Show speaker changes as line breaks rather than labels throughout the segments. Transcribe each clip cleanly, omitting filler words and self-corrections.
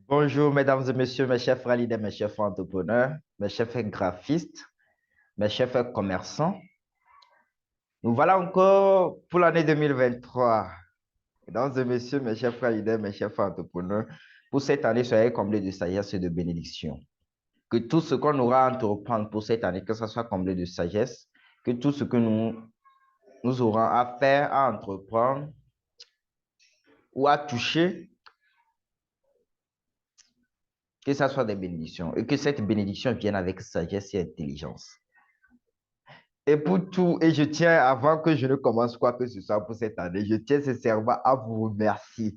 Bonjour, mesdames et messieurs, mes chers frères leaders, mes chers frères entrepreneurs, mes chers frères graphistes, mes chers frères commerçants. Nous voilà encore pour l'année 2023. Mesdames et messieurs, mes chers frères leaders, mes chers frères entrepreneurs, pour cette année, soyez comblés de sagesse et de bénédiction. Que tout ce qu'on aura à entreprendre pour cette année, que ce soit comblé de sagesse, que tout ce que nous aurons à faire, à entreprendre ou à toucher, que ce soit des bénédictions et que cette bénédiction vienne avec sagesse et intelligence. Et pour tout, et je tiens, avant que je ne commence quoi que ce soit pour cette année, je tiens sincèrement à vous remercier.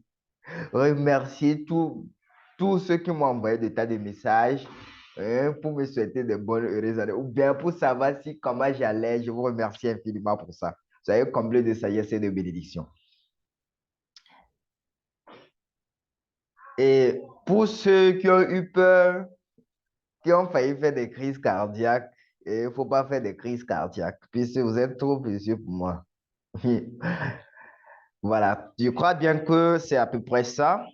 Remercier tous ceux qui m'ont envoyé des tas de messages pour me souhaiter de bonnes, heureuses années, ou bien pour savoir si comment j'allais. Je vous remercie infiniment pour ça. Soyez comblés de sagesse et de bénédiction. Et pour ceux qui ont eu peur, qui ont failli faire des crises cardiaques, il ne faut pas faire des crises cardiaques, puisque vous êtes trop précieux pour moi. Voilà, je crois bien que c'est à peu près ça.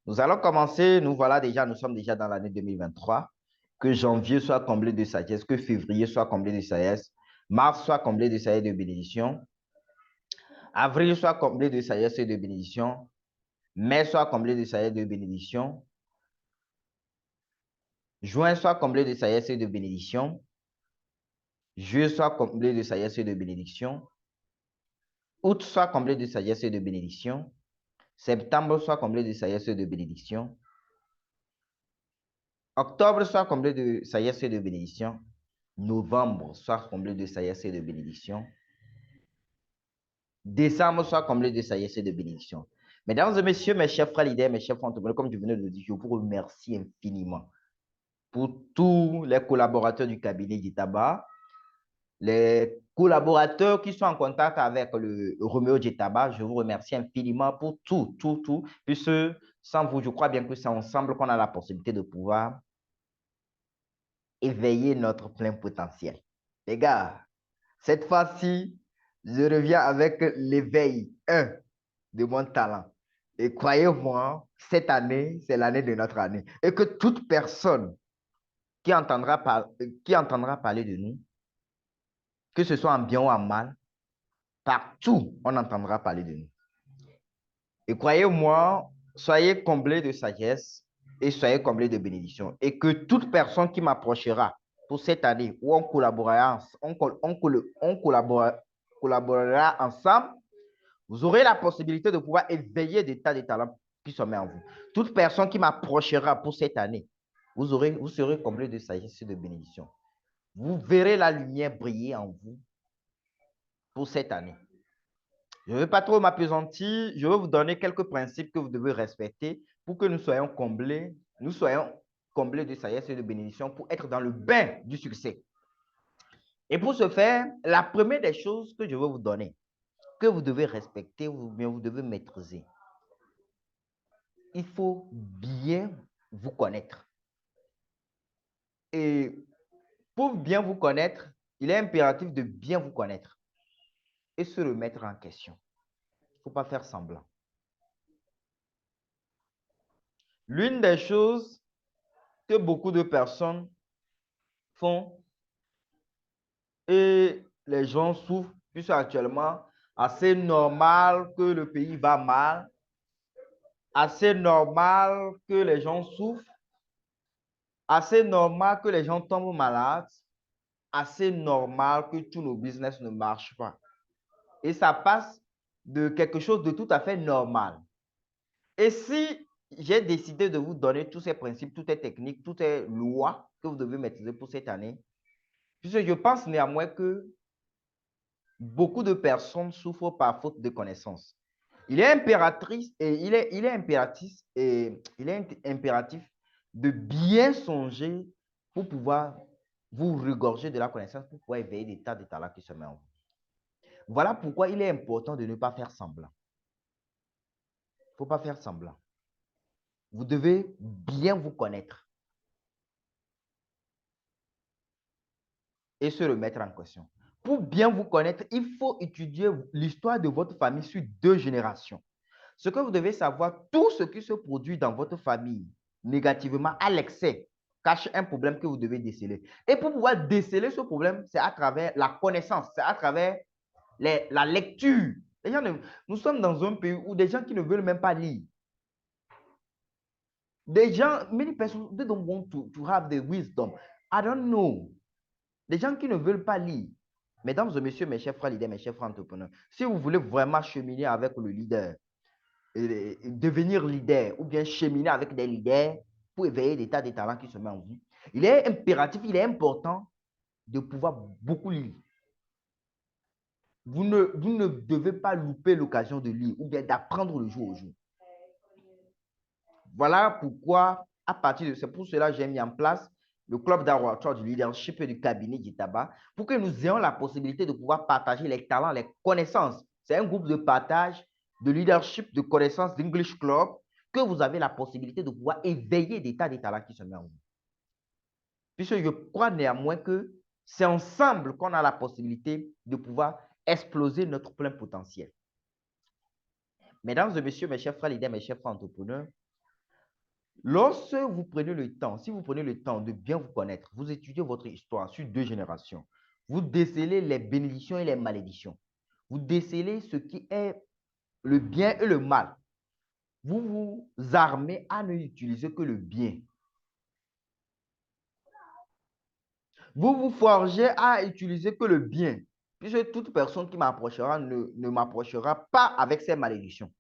Nous allons commencer, nous sommes déjà dans l'année 2023. Que janvier soit comblé de sagesse, que février soit comblé de sagesse, mars soit comblé de sagesse et de bénédiction, avril soit comblé de sagesse et de bénédiction, mai soit comblé de sagesse et de bénédiction, juin soit comblé de sagesse et de bénédiction, juillet soit comblé de sagesse et de bénédiction, août soit comblé de sagesse et de bénédiction, septembre soit comblé de sagesse et de bénédiction, octobre soit comblé de sagesse et de bénédiction. Novembre soit comblé de sagesse et de bénédiction. Décembre soit comblé de sagesse et de bénédiction. Mesdames et messieurs, mes chers frères leaders, mes chers frères entrepreneurs, comme je venais de le dire, je vous remercie infiniment pour tous les collaborateurs du cabinet d'Itaba, les collaborateurs qui sont en contact avec le Roméo d'Itaba. Je vous remercie infiniment pour tout, puisque sans vous, je crois bien que c'est ensemble qu'on a la possibilité de pouvoir éveiller notre plein potentiel. Les gars, cette fois-ci, je reviens avec l'éveil 1 de mon talent. Et croyez-moi, cette année, c'est l'année de notre année. Et que toute personne qui entendra parler de nous, que ce soit en bien ou en mal, partout, on entendra parler de nous. Et croyez-moi, soyez comblés de sagesse et soyez comblés de bénédiction. Et que toute personne qui m'approchera pour cette année où on collaborera, collaborera ensemble, vous aurez la possibilité de pouvoir éveiller des tas de talents qui sommeillent en vous. Toute personne qui m'approchera pour cette année, vous serez comblés de sagesse et de bénédiction. Vous verrez la lumière briller en vous pour cette année. Je ne veux pas trop m'appesantir. Je veux vous donner quelques principes que vous devez respecter pour que nous soyons comblés de sagesse et de bénédiction pour être dans le bain du succès. Et pour ce faire, la première des choses que je veux vous donner, que vous devez respecter ou bien vous devez maîtriser, il faut bien vous connaître. Et pour bien vous connaître, il est impératif de bien vous connaître et se remettre en question. Il ne faut pas faire semblant. L'une des choses que beaucoup de personnes font et les gens souffrent, puisque actuellement, assez normal que le pays va mal, assez normal que les gens souffrent, assez normal que les gens tombent malades, assez normal que tous nos business ne marchent pas. Et ça passe de quelque chose de tout à fait normal. Et si j'ai décidé de vous donner tous ces principes, toutes ces techniques, toutes ces lois que vous devez maîtriser pour cette année, puisque je pense néanmoins que beaucoup de personnes souffrent par faute de connaissances. Il est impératif de bien songer pour pouvoir vous regorger de la connaissance, pour pouvoir éveiller des tas de talents qui se mettent en vous. Voilà pourquoi il est important de ne pas faire semblant. Il ne faut pas faire semblant. Vous devez bien vous connaître et se remettre en question. Pour bien vous connaître, il faut étudier l'histoire de votre famille sur 2 générations. Ce que vous devez savoir, tout ce qui se produit dans votre famille négativement à l'excès cache un problème que vous devez déceler. Et pour pouvoir déceler ce problème, c'est à travers la connaissance, c'est à travers la lecture. Nous sommes dans un pays où des gens qui ne veulent même pas lire. Des gens, many persons, they don't want to have the wisdom. I don't know. Des gens qui ne veulent pas lire. Mesdames et messieurs, mes chers frères leaders, mes chers frères entrepreneurs, si vous voulez vraiment cheminer avec le leader, devenir leader ou bien cheminer avec des leaders pour éveiller des tas de talents qui se mettent en vous, il est impératif, il est important de pouvoir beaucoup lire. Vous ne devez pas louper l'occasion de lire ou bien d'apprendre le jour au jour. Voilà pourquoi, à partir de c'est pour cela j'ai mis en place le club d'Arwator du leadership et du cabinet Gitaba pour que nous ayons la possibilité de pouvoir partager les talents, les connaissances. C'est un groupe de partage, de leadership, de connaissances d'English Club que vous avez la possibilité de pouvoir éveiller des tas de talents qui se mettent en vous. Puisque je crois néanmoins que c'est ensemble qu'on a la possibilité de pouvoir exploser notre plein potentiel. Mesdames et messieurs, mes chers frères leaders, mes chers frères entrepreneurs, lorsque vous prenez le temps, si vous prenez le temps de bien vous connaître, vous étudiez votre histoire sur 2 générations, vous décelez les bénédictions et les malédictions, vous décelez ce qui est le bien et le mal, vous vous armez à ne utiliser que le bien. Vous vous forgez à utiliser que le bien, puisque toute personne qui m'approchera ne m'approchera pas avec ses malédictions.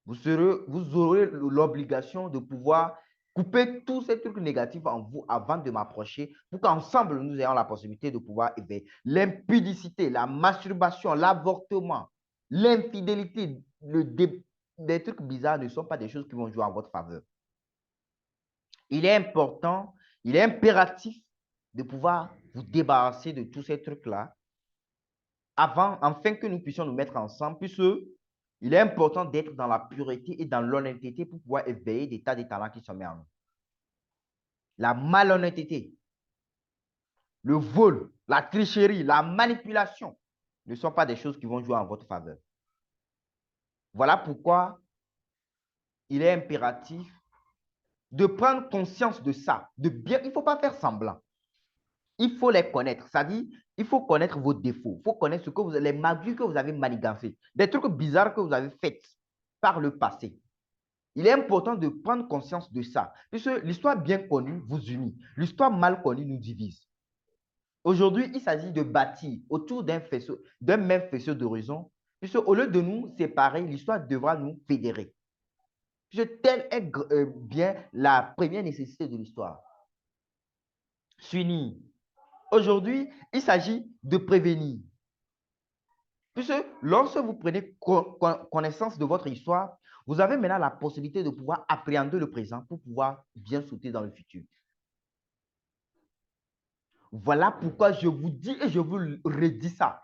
Vous aurez l'obligation de pouvoir couper tous ces trucs négatifs en vous avant de m'approcher pour qu'ensemble, nous ayons la possibilité de pouvoir éveiller l'impudicité, la masturbation, l'avortement, l'infidélité, des trucs bizarres ne sont pas des choses qui vont jouer en votre faveur. Il est important, il est impératif de pouvoir vous débarrasser de tous ces trucs-là afin que nous puissions nous mettre ensemble, puisque il est important d'être dans la pureté et dans l'honnêteté pour pouvoir éveiller des tas de talents qui sont mis en nous. La malhonnêteté, le vol, la tricherie, la manipulation ne sont pas des choses qui vont jouer en votre faveur. Voilà pourquoi il est impératif de prendre conscience de ça, il ne faut pas faire semblant. Il faut les connaître. C'est-à-dire, il faut connaître vos défauts. Il faut connaître les magouilles que vous avez manigancées, des trucs bizarres que vous avez faits par le passé. Il est important de prendre conscience de ça, puisque l'histoire bien connue vous unit. L'histoire mal connue nous divise. Aujourd'hui, il s'agit de bâtir autour d'un même faisceau d'horizon, puisque au lieu de nous séparer, l'histoire devra nous fédérer. Puisque telle est bien la première nécessité de l'histoire. S'unir. Aujourd'hui, il s'agit de prévenir. Puisque lorsque vous prenez connaissance de votre histoire, vous avez maintenant la possibilité de pouvoir appréhender le présent pour pouvoir bien sauter dans le futur. Voilà pourquoi je vous dis et je vous redis ça.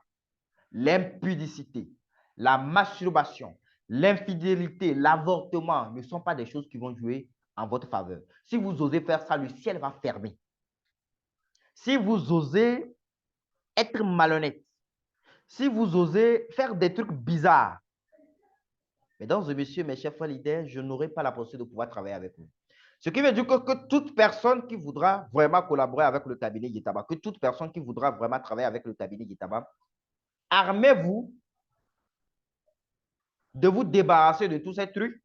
L'impudicité, la masturbation, l'infidélité, l'avortement ne sont pas des choses qui vont jouer en votre faveur. Si vous osez faire ça, le ciel va fermer. Si vous osez être malhonnête, si vous osez faire des trucs bizarres, mesdames et messieurs, mes chers frères leaders, je n'aurai pas la possibilité de pouvoir travailler avec vous. Ce qui veut dire que toute personne qui voudra vraiment collaborer avec le cabinet Gitaba, que toute personne qui voudra vraiment travailler avec le cabinet Gitaba, armez-vous de vous débarrasser de tous ces trucs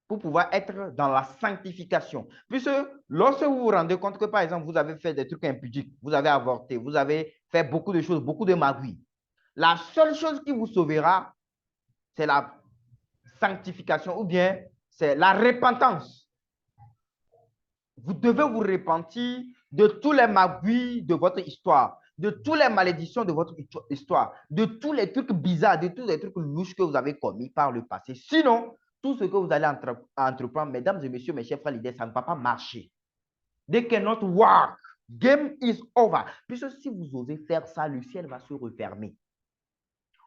pour pouvoir être dans la sanctification. Puisque lorsque vous vous rendez compte que, par exemple, vous avez fait des trucs impudiques, vous avez avorté, vous avez fait beaucoup de choses, beaucoup de magouilles, la seule chose qui vous sauvera, c'est la sanctification ou bien c'est la repentance. Vous devez vous repentir de tous les magouilles de votre histoire, de toutes les malédictions de votre histoire, de tous les trucs bizarres, de tous les trucs louches que vous avez commis par le passé. Sinon, tout ce que vous allez entreprendre, mesdames et messieurs, mes chers frères leaders, ça ne va pas marcher. They cannot work. Game is over. Puisque si vous osez faire ça, le ciel va se refermer.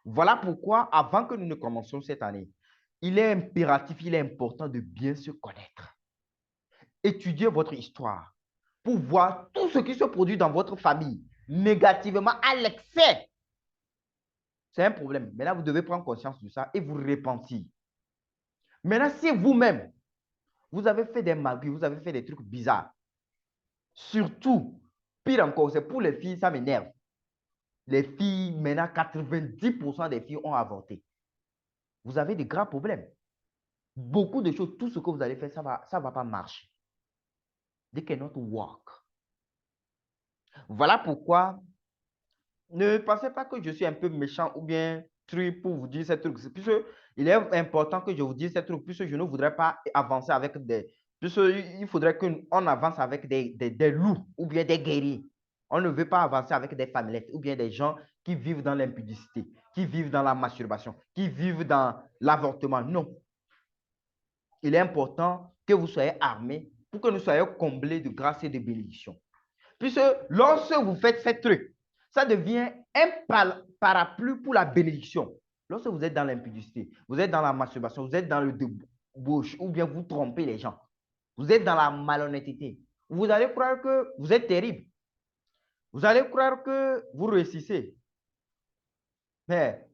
Voilà pourquoi, avant que nous ne commencions cette année, il est impératif, il est important de bien se connaître. Étudiez votre histoire pour voir tout ce qui se produit dans votre famille négativement à l'excès. C'est un problème. Maintenant, vous devez prendre conscience de ça et vous repentir. Maintenant, si vous-même, Vous avez fait des magouilles, vous avez fait des trucs bizarres. Surtout, pire encore, c'est pour les filles, ça m'énerve. Les filles, maintenant, 90% des filles ont avorté. Vous avez de graves problèmes. Beaucoup de choses, tout ce que vous allez faire, ça va pas marcher. They cannot work. Voilà pourquoi ne pensez pas que je suis un peu méchant ou bien truc pour vous dire ces trucs. Puisque il est important que je vous dise ces trucs, puisque je ne voudrais pas avancer avec des... Puisque il faudrait qu'on avance avec des loups ou bien des guerriers. On ne veut pas avancer avec des famillettes ou bien des gens qui vivent dans l'impudicité, qui vivent dans la masturbation, qui vivent dans l'avortement. Non. Il est important que vous soyez armés pour que nous soyons comblés de grâce et de bénédictions. Puisque lorsque vous faites ces trucs, ça devient un parapluie pour la bénédiction. Lorsque vous êtes dans l'impudicité, vous êtes dans la masturbation, vous êtes dans le débauche, ou bien vous trompez les gens, vous êtes dans la malhonnêteté, vous allez croire que vous êtes terrible. Vous allez croire que vous réussissez. Mais,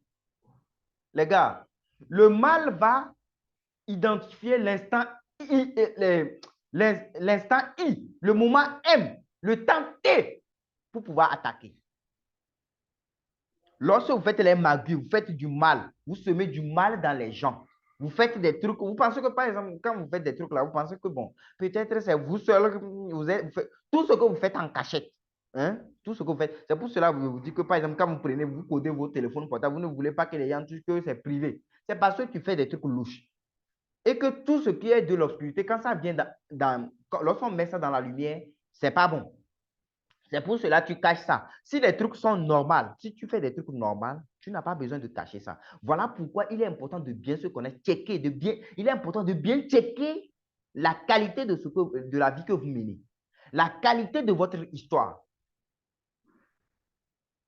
les gars, le mal va identifier l'instant I, l'instant I, le moment M, le temps T pour pouvoir attaquer. Lorsque vous faites les magouilles, vous faites du mal, vous semez du mal dans les gens. Vous faites des trucs, vous pensez que par exemple, quand vous faites des trucs là, vous pensez que bon, peut-être c'est vous seul, vous faites, tout ce que vous faites en cachette, hein, tout ce que vous faites, c'est pour cela que je vous dis que par exemple, quand vous prenez, vous codez vos téléphones portables, vous ne voulez pas que les gens touchent, que c'est privé. C'est parce que tu fais des trucs louches. Et que tout ce qui est de l'obscurité, quand ça vient lorsqu'on met ça dans la lumière, c'est pas bon. C'est pour cela que tu caches ça. Si les trucs sont normaux, si tu fais des trucs normaux, tu n'as pas besoin de cacher ça. Voilà pourquoi il est important de bien se connaître, il est important de bien checker la qualité de la vie que vous menez, la qualité de votre histoire.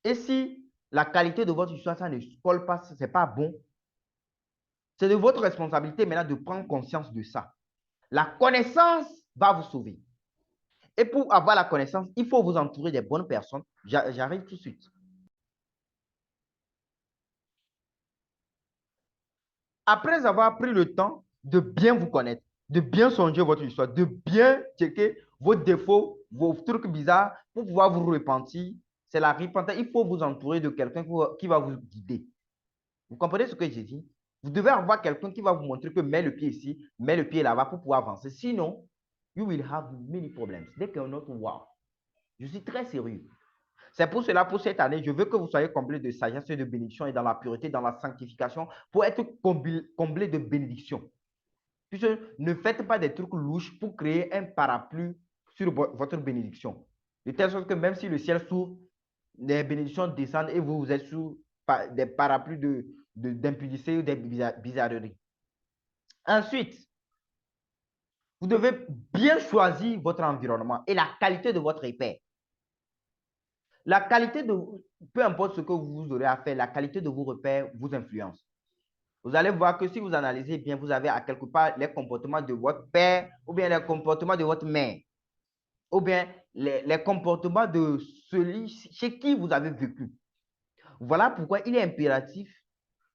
Et si la qualité de votre histoire, ça ne colle pas, ce n'est pas bon, c'est de votre responsabilité maintenant de prendre conscience de ça. La connaissance va vous sauver. Et pour avoir la connaissance, il faut vous entourer des bonnes personnes. J'arrive tout de suite. Après avoir pris le temps de bien vous connaître, de bien songer votre histoire, de bien checker vos défauts, vos trucs bizarres pour pouvoir vous repentir, c'est la repentance. Il faut vous entourer de quelqu'un qui va vous guider. Vous comprenez ce que j'ai dit? Vous devez avoir quelqu'un qui va vous montrer que mets le pied ici, mets le pied là-bas pour pouvoir avancer. Sinon, you will have many problems. They cannot work. Je suis très sérieux. C'est pour cela, pour cette année, je veux que vous soyez comblés de sagesse et de bénédiction et dans la pureté, dans la sanctification, pour être comblés de bénédiction. Puisque ne faites pas des trucs louches pour créer un parapluie sur votre bénédiction. De telle sorte que même si le ciel s'ouvre, les bénédictions descendent et vous êtes sous des parapluies d'impudicité ou des bizarreries. Ensuite, vous devez bien choisir votre environnement et la qualité de votre repère. La qualité de, peu importe ce que vous aurez à faire, la qualité de vos repères vous influence. Vous allez voir que si vous analysez bien, vous avez à quelque part les comportements de votre père ou bien les comportements de votre mère ou bien les comportements de celui chez qui vous avez vécu. Voilà pourquoi il est impératif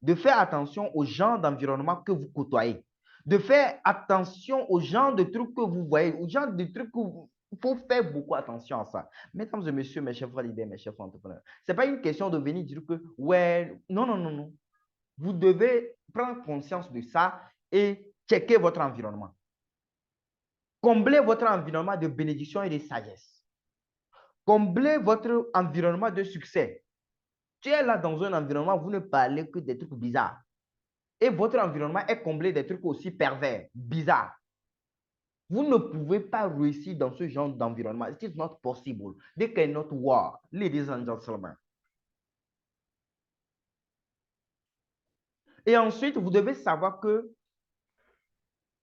de faire attention aux gens d'environnement que vous côtoyez, de faire attention aux gens de trucs que vous voyez, aux gens de trucs que vous... Il faut faire beaucoup attention à ça. Mesdames et messieurs, mes chefs leaders, mes chefs entrepreneurs, ce n'est pas une question de venir dire que, ouais, non, non, non, non. Vous devez prendre conscience de ça et checker votre environnement. Comblez votre environnement de bénédiction et de sagesse. Comblez votre environnement de succès. Tu es là dans un environnement, vous ne parlez que des trucs bizarres. Et votre environnement est comblé des trucs aussi pervers, bizarres. Vous ne pouvez pas réussir dans ce genre d'environnement. It is not possible. They cannot work, ladies and gentlemen. Et ensuite, vous devez savoir que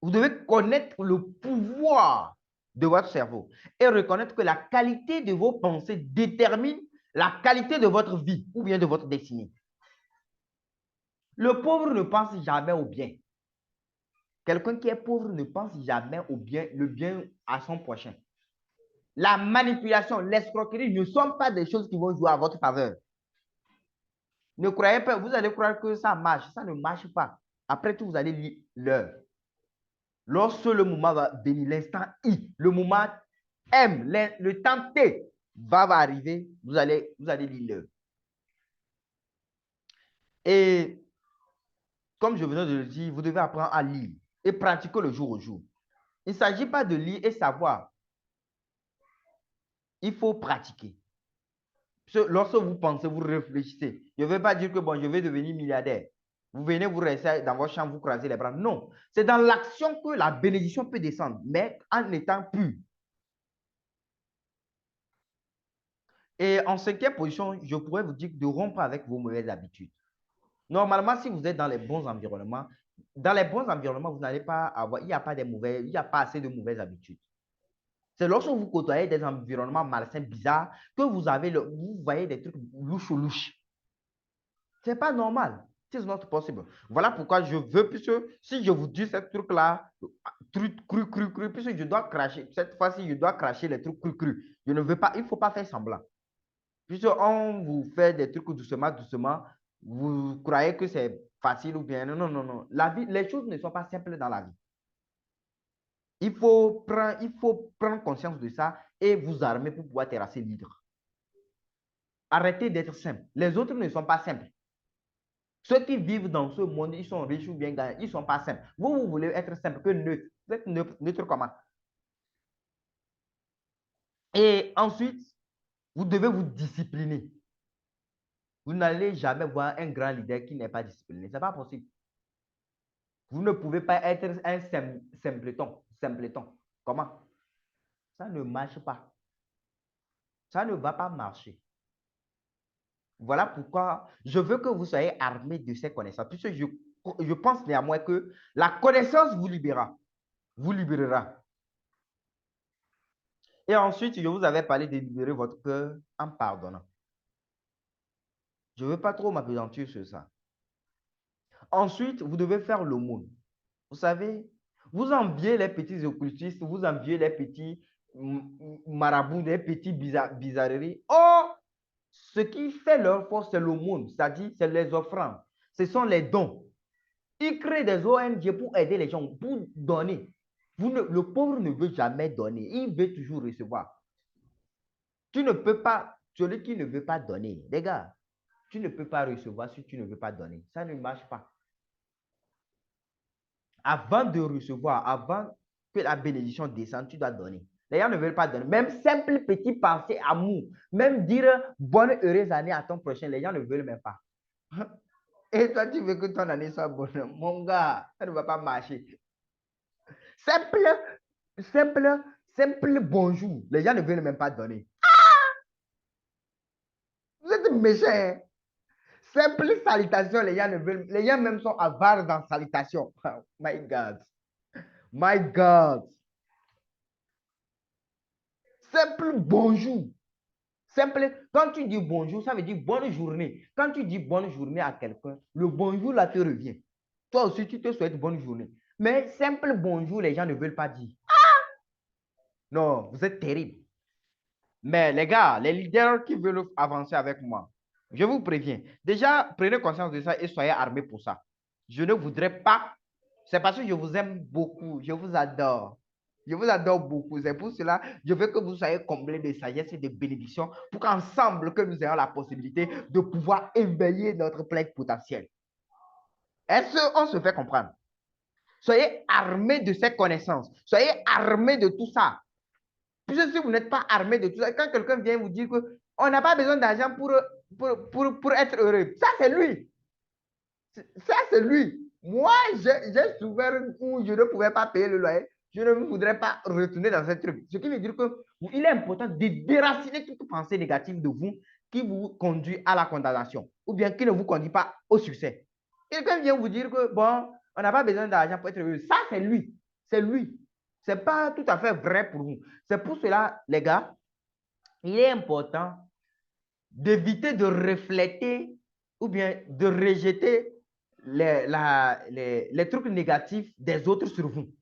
vous devez connaître le pouvoir de votre cerveau et reconnaître que la qualité de vos pensées détermine la qualité de votre vie ou bien de votre destinée. Le pauvre ne pense jamais au bien. Quelqu'un qui est pauvre ne pense jamais au bien, le bien à son prochain. La manipulation, l'escroquerie ne sont pas des choses qui vont jouer à votre faveur. Ne croyez pas, vous allez croire que ça marche. Ça ne marche pas. Après tout, vous allez lire l'heure. Lorsque le moment va venir, l'instant I, le moment M, le temps T va arriver, vous allez lire l'heure. Et comme je venais de le dire, vous devez apprendre à lire et pratiquer le jour au jour. Il ne s'agit pas de lire et savoir. Il faut pratiquer. Lorsque vous pensez, vous réfléchissez. Je ne veux pas dire que bon, je vais devenir milliardaire. Vous venez, vous restez dans votre chambre, vous croisez les bras. Non, c'est dans l'action que la bénédiction peut descendre, mais en étant pur. Et en cinquième position, je pourrais vous dire de rompre avec vos mauvaises habitudes. Normalement, si vous êtes dans les bons environnements, vous n'allez pas avoir, il n'y a pas assez de mauvaises habitudes. C'est lorsque vous côtoyez des environnements malsains, bizarres, que vous voyez des trucs louches. Ce n'est pas normal. It's not possible. Voilà pourquoi je veux, puisque si je vous dis ce truc-là, truc cru, puisque je dois cracher, cette fois-ci, je dois cracher les trucs cru. Je ne veux pas, il ne faut pas faire semblant. Puisque on vous fait des trucs doucement, vous croyez que c'est facile ou bien. Non, non, non. La vie, les choses ne sont pas simples dans la vie. Il faut prendre conscience de ça et vous armer pour pouvoir terrasser l'hydre. Arrêtez d'être simple. Les autres ne sont pas simples. Ceux qui vivent dans ce monde, ils sont riches ou bien gagnants, ils ne sont pas simples. Vous voulez être simple que neutre. Vous êtes neutre comment? Et ensuite, vous devez vous discipliner. Vous n'allez jamais voir un grand leader qui n'est pas discipliné. Ce n'est pas possible. Vous ne pouvez pas être un simpleton. Comment? Ça ne marche pas. Ça ne va pas marcher. Voilà pourquoi je veux que vous soyez armés de ces connaissances. Puisque je pense néanmoins que la connaissance vous libérera. Vous libérera. Et ensuite, je vous avais parlé de libérer votre cœur en pardonnant. Je ne veux pas trop m'apesantir sur ça. Ensuite, vous devez faire l'aumône. Vous savez, vous enviez les petits occultistes, vous enviez les petits marabouts, les petits bizarreries. Oh, ce qui fait leur force, c'est l'aumône, c'est-à-dire c'est les offrandes. Ce sont les dons. Ils créent des ONG pour aider les gens, pour donner. Le pauvre ne veut jamais donner, il veut toujours recevoir. Tu ne peux pas, celui qui ne veut pas donner, les gars, tu ne peux pas recevoir si tu ne veux pas donner. Ça ne marche pas. Avant de recevoir, avant que la bénédiction descende, tu dois donner. Les gens ne veulent pas donner. Même simple petit pensée, amour, même dire bonne heureuse année à ton prochain, les gens ne veulent même pas. Et toi, tu veux que ton année soit bonne. Mon gars, ça ne va pas marcher. Simple bonjour. Les gens ne veulent même pas donner. Vous êtes méchants. Hein? Simple salutation, les gens ne veulent. Les gens même sont avares dans salutation. Oh, my God. My God. Simple bonjour. Simple, quand tu dis bonjour, ça veut dire bonne journée. Quand tu dis bonne journée à quelqu'un, le bonjour là te revient. Toi aussi, tu te souhaites bonne journée. Mais simple bonjour, les gens ne veulent pas dire. Non, vous êtes terrible. Mais les gars, les leaders qui veulent avancer avec moi, je vous préviens. Déjà, prenez conscience de ça et soyez armés pour ça. Je ne voudrais pas. C'est parce que je vous aime beaucoup. Je vous adore. Je vous adore beaucoup. C'est pour cela que je veux que vous soyez comblés de sagesse et de bénédiction pour qu'ensemble, que nous ayons la possibilité de pouvoir éveiller notre plein potentiel. Est-ce qu'on se fait comprendre? Soyez armés de ces connaissances. Soyez armés de tout ça. Puisque si vous n'êtes pas armé de tout ça, quand quelqu'un vient vous dire qu'on n'a pas besoin d'argent pour être heureux, ça c'est lui. Ça c'est lui. Moi, j'ai souffert où je ne pouvais pas payer le loyer. Je ne voudrais pas retourner dans ce truc. Ce qui veut dire qu'il est important de déraciner toute pensée négative de vous qui vous conduit à la condamnation ou bien qui ne vous conduit pas au succès. Quelqu'un vient vous dire que, bon, on n'a pas besoin d'argent pour être heureux. Ça, c'est lui. C'est lui. Ce n'est pas tout à fait vrai pour vous. C'est pour cela, les gars, il est important d'éviter de refléter ou bien de rejeter les trucs négatifs des autres sur vous.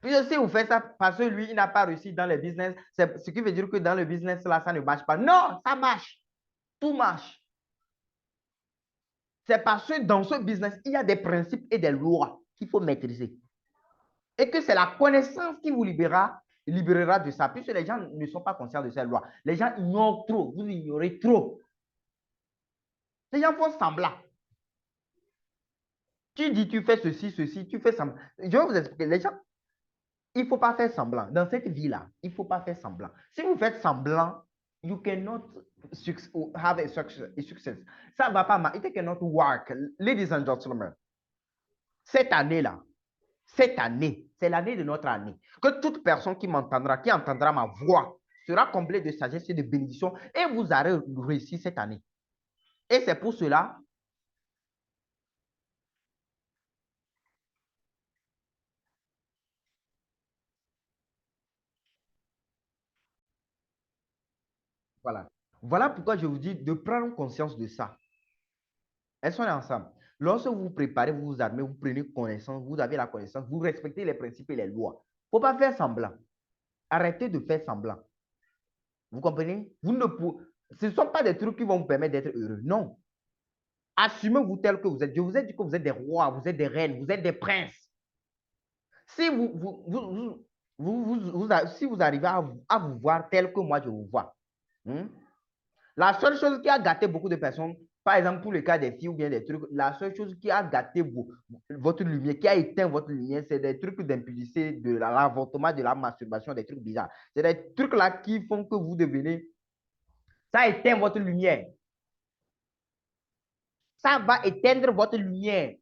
Puis si vous faites ça parce que lui, il n'a pas réussi dans le business, ce qui veut dire que dans le business, là, ça ne marche pas. Non, ça marche. Tout marche. C'est parce que dans ce business, il y a des principes et des lois qu'il faut maîtriser. Et que c'est la connaissance qui vous libérera de ça, puisque les gens ne sont pas conscients de ces lois. Les gens ignorent trop, vous ignorez trop. Les gens font semblant. Tu dis, tu fais ceci, ceci, tu fais semblant. Je vais vous expliquer. Les gens, il ne faut pas faire semblant. Dans cette vie-là, il ne faut pas faire semblant. Si vous faites semblant, you cannot have a success. Ça ne va pas marcher. It cannot work. Ladies and gentlemen, cette année-là, cette année, c'est l'année de notre année. Que toute personne qui m'entendra, qui entendra ma voix, sera comblée de sagesse et de bénédiction et vous aurez réussi cette année. Et c'est pour cela. Voilà. Voilà pourquoi je vous dis de prendre conscience de ça. Elles sont ensemble. Lorsque vous vous préparez, vous vous armez, vous prenez connaissance, vous avez la connaissance, vous respectez les principes et les lois. Il ne faut pas faire semblant. Arrêtez de faire semblant. Vous comprenez? Ce ne sont pas des trucs qui vont vous permettre d'être heureux. Non. Assumez-vous tel que vous êtes. Je vous ai dit que vous êtes des rois, vous êtes des reines, vous êtes des princes. Si si vous arrivez à vous voir tel que moi je vous vois, la seule chose qui a gâté beaucoup de personnes, par exemple pour le cas des filles ou bien des trucs, la seule chose qui a gâté votre lumière, qui a éteint votre lumière, c'est des trucs d'impudicité, de l'avortement, de la masturbation, des trucs bizarres. C'est des trucs là qui font que vous devenez. Ça éteint votre lumière. Ça va éteindre votre lumière.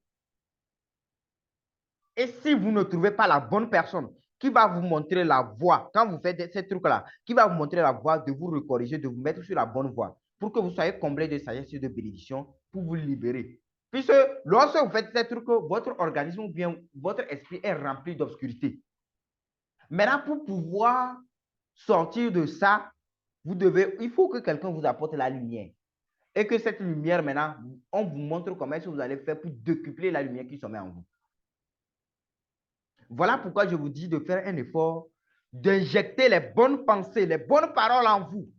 Et si vous ne trouvez pas la bonne personne qui va vous montrer la voie, quand vous faites ces trucs-là, qui va vous montrer la voie de vous recorriger, de vous mettre sur la bonne voie, pour que vous soyez comblé de sagesse et de bénédiction, pour vous libérer. Puisque lorsque vous faites ces trucs, votre organisme ou bien votre esprit est rempli d'obscurité. Maintenant, pour pouvoir sortir de ça, il faut que quelqu'un vous apporte la lumière. Et que cette lumière, maintenant, on vous montre comment est-ce que vous allez faire pour décupler la lumière qui sommeille en vous. Voilà pourquoi je vous dis de faire un effort, d'injecter les bonnes pensées, les bonnes paroles en vous.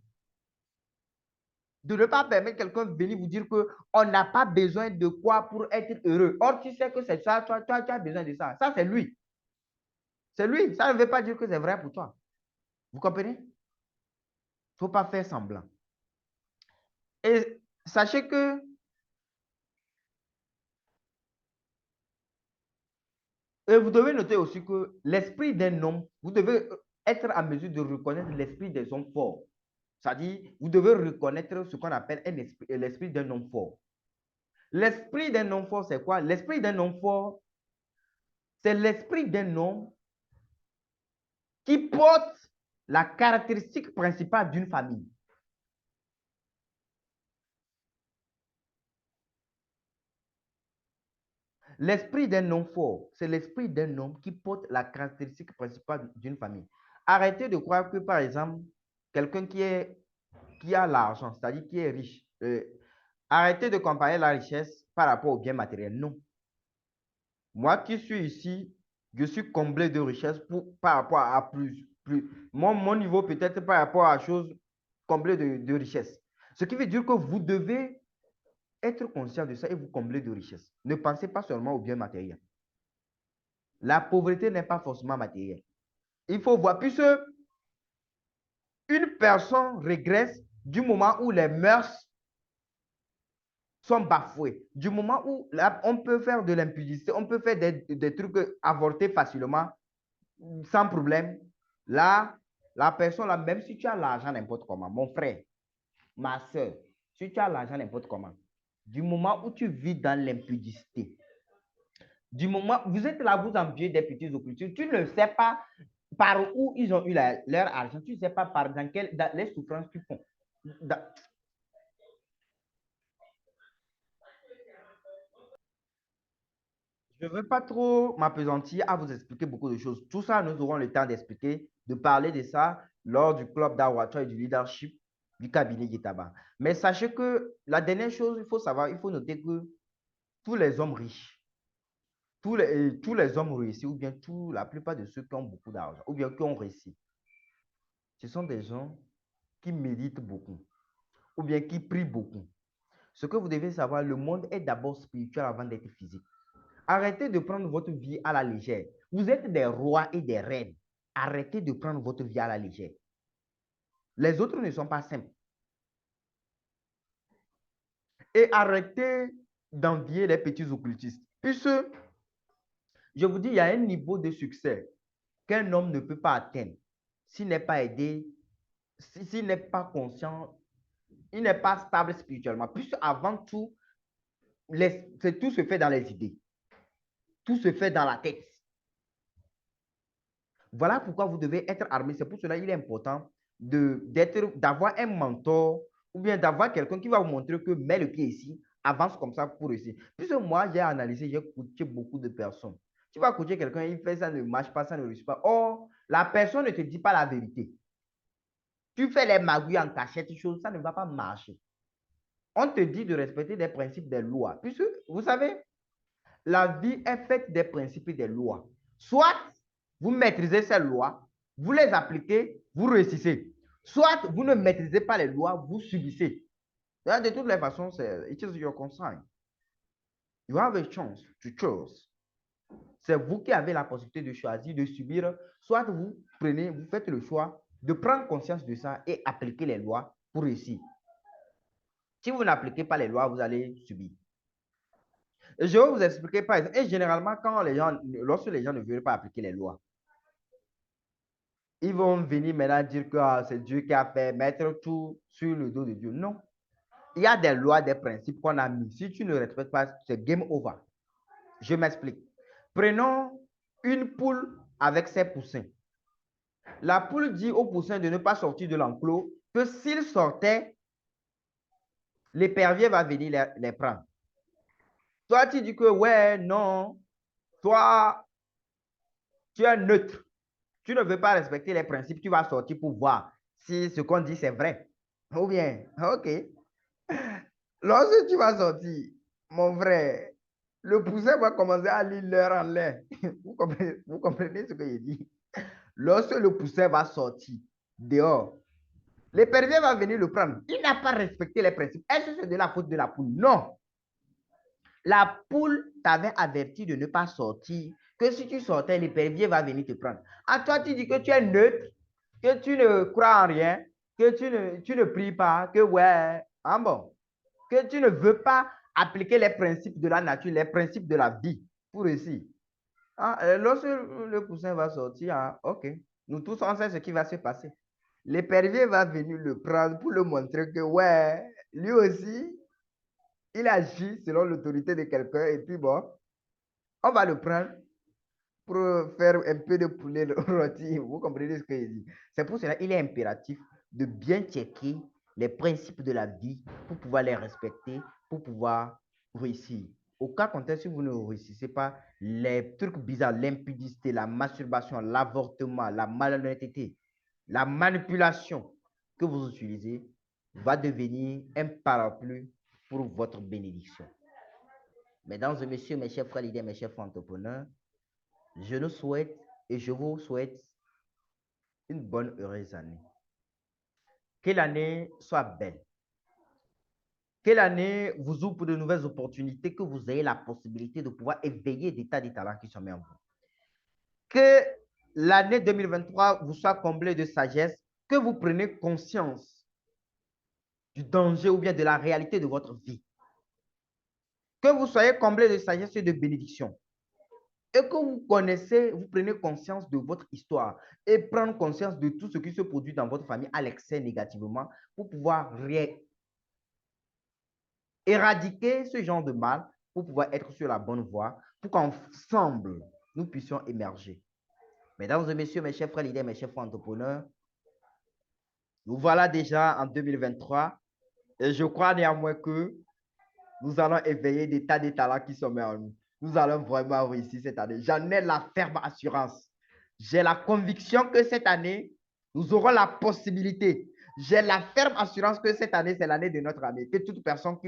De ne pas permettre quelqu'un de venir vous dire qu'on n'a pas besoin de quoi pour être heureux. Or, tu sais que c'est ça, toi, tu as besoin de ça. Ça, c'est lui. C'est lui. Ça ne veut pas dire que c'est vrai pour toi. Vous comprenez? Il ne faut pas faire semblant. Et sachez que vous devez noter aussi que l'esprit d'un homme, vous devez être en mesure de reconnaître l'esprit des hommes forts. C'est-à-dire, vous devez reconnaître ce qu'on appelle l'esprit d'un homme fort. L'esprit d'un homme fort, c'est quoi? L'esprit d'un homme fort, c'est l'esprit d'un homme qui porte la caractéristique principale d'une famille. L'esprit d'un homme fort, c'est l'esprit d'un homme qui porte la caractéristique principale d'une famille. Arrêtez de croire que, par exemple, quelqu'un qui a l'argent, c'est-à-dire qui est riche, arrêtez de comparer la richesse par rapport au bien matériel. Non. Moi qui suis ici, je suis comblé de richesse par rapport à mon niveau peut-être par rapport à chose comblée de richesse. Ce qui veut dire que vous devez être conscient de ça et vous combler de richesse. Ne pensez pas seulement au bien matériel. La pauvreté n'est pas forcément matérielle. Il faut voir, puisque une personne régresse du moment où les mœurs sont bafoués. Du moment où là, on peut faire de l'impudicité, on peut faire des trucs avorter facilement, sans problème. Là, la personne, là, même si tu as l'argent n'importe comment, mon frère, ma soeur, si tu as l'argent n'importe comment, du moment où tu vis dans l'impudicité, du moment où vous êtes là, vous enviez des petites occultures, tu ne sais pas par où ils ont eu leur argent, tu ne sais pas dans les souffrances qu'ils font. Je ne veux pas trop m'appesantir à vous expliquer beaucoup de choses. Tout ça, nous aurons le temps d'expliquer, de parler de ça lors du club d'Awacha et du leadership du cabinet Gitaba. Mais sachez que la dernière chose, il faut savoir, il faut noter que tous les hommes riches, tous les hommes réussis, ou bien la plupart de ceux qui ont beaucoup d'argent, ou bien qui ont réussi, ce sont des gens qui méditent beaucoup, ou bien qui prient beaucoup. Ce que vous devez savoir, le monde est d'abord spirituel avant d'être physique. Arrêtez de prendre votre vie à la légère. Vous êtes des rois et des reines. Arrêtez de prendre votre vie à la légère. Les autres ne sont pas simples. Et arrêtez d'envier les petits occultistes. Puisque, je vous dis, il y a un niveau de succès qu'un homme ne peut pas atteindre s'il n'est pas aidé, s'il n'est pas conscient, il n'est pas stable spirituellement. Puisque avant tout, tout se fait dans les idées. Tout se fait dans la tête. Voilà pourquoi vous devez être armé. C'est pour cela qu'il est important d'avoir un mentor ou bien d'avoir quelqu'un qui va vous montrer que mets le pied ici, avance comme ça pour réussir. Puisque moi, j'ai analysé, j'ai coaché beaucoup de personnes. Tu vas coacher quelqu'un, il fait ça, ne marche pas, ça ne réussit pas. Or, la personne ne te dit pas la vérité. Tu fais les magouilles en cachette, ça ne va pas marcher. On te dit de respecter des principes, des lois. Puisque, vous savez, la vie est faite des principes et des lois. Soit vous maîtrisez ces lois, vous les appliquez, vous réussissez. Soit vous ne maîtrisez pas les lois, vous subissez. De toutes les façons, it is your consign. You have a chance to choose. C'est vous qui avez la possibilité de choisir, de subir. Soit vous faites le choix de prendre conscience de ça et appliquer les lois pour réussir. Si vous n'appliquez pas les lois, vous allez subir. Je vais vous expliquer par exemple. Et généralement, lorsque les gens ne veulent pas appliquer les lois, ils vont venir maintenant dire que c'est Dieu qui a fait, mettre tout sur le dos de Dieu. Non. Il y a des lois, des principes qu'on a mis. Si tu ne respectes pas, c'est game over. Je m'explique. Prenons une poule avec ses poussins. La poule dit aux poussins de ne pas sortir de l'enclos, que s'ils sortaient, l'épervier va venir les prendre. Toi, tu dis que ouais, non, toi, tu es neutre. Tu ne veux pas respecter les principes, tu vas sortir pour voir si ce qu'on dit c'est vrai. Ou bien, ok. Lorsque tu vas sortir, mon frère, le poussin va commencer à lire l'heure en l'air. Vous comprenez ce que je dis? Lorsque le poussin va sortir dehors, l'épervier va venir le prendre. Il n'a pas respecté les principes. Est-ce que c'est de la faute de la poule? Non. La poule t'avait averti de ne pas sortir, que si tu sortais, l'épervier va venir te prendre. À toi, tu dis que tu es neutre, que tu ne crois en rien, que tu ne pries pas, que ouais, hein bon, que tu ne veux pas appliquer les principes de la nature, les principes de la vie pour réussir. Ah, lorsque le poussin va sortir, ah, ok, nous tous on sait ce qui va se passer. L'épervier va venir le prendre pour le montrer que ouais, lui aussi, il agit selon l'autorité de quelqu'un et puis bon, on va le prendre pour faire un peu de poulet rôti. Vous comprenez ce que je dis? C'est pour cela qu'il est impératif de bien checker les principes de la vie pour pouvoir les respecter, pour pouvoir réussir. Au cas contraire, si vous ne réussissez pas, les trucs bizarres, l'impudicité, la masturbation, l'avortement, la malhonnêteté, la manipulation que vous utilisez va devenir un parapluie pour votre bénédiction. Mesdames et messieurs, mes chers frères leaders, mes chers frères entrepreneurs, je nous souhaite et je vous souhaite une bonne, heureuse année. Que l'année soit belle. Que l'année vous ouvre de nouvelles opportunités, que vous ayez la possibilité de pouvoir éveiller des tas de talents qui sont en vous. Que l'année 2023 vous soit comblée de sagesse, que vous preniez conscience du danger ou bien de la réalité de votre vie. Que vous soyez comblé de sagesse et de bénédiction. Et que vous connaissez, vous prenez conscience de votre histoire et prendre conscience de tout ce qui se produit dans votre famille à l'excès négativement pour pouvoir éradiquer ce genre de mal, pour pouvoir être sur la bonne voie, pour qu'ensemble, nous puissions émerger. Mesdames et messieurs, mes chers frères leaders, mes chers frères entrepreneurs, nous voilà déjà en 2023 et je crois néanmoins que nous allons éveiller des tas de talents qui sont en nous. Nous allons vraiment réussir cette année. J'en ai la ferme assurance. J'ai la conviction que cette année, nous aurons la possibilité. J'ai la ferme assurance que cette année, c'est l'année de notre année. Que toute personne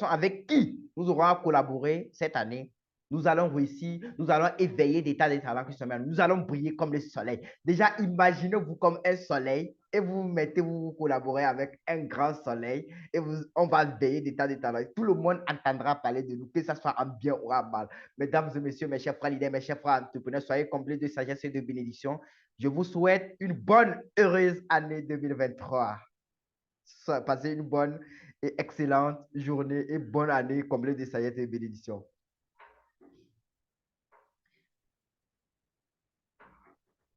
avec qui nous aurons à collaborer cette année, nous allons réussir, nous allons éveiller des tas de talents qui sont en nous. Nous allons briller comme le soleil. Déjà, imaginez-vous comme un soleil et vous mettez, vous collaborez avec un grand soleil et on va veiller d'état de talent. Tout le monde entendra parler de nous, que ce soit en bien ou en mal. Mesdames et messieurs, mes chers frères leaders, mes chers frères entrepreneurs, soyez comblés de sagesse et de bénédiction. Je vous souhaite une bonne, heureuse année 2023. Passez une bonne et excellente journée et bonne année comblée de sagesse et de bénédiction.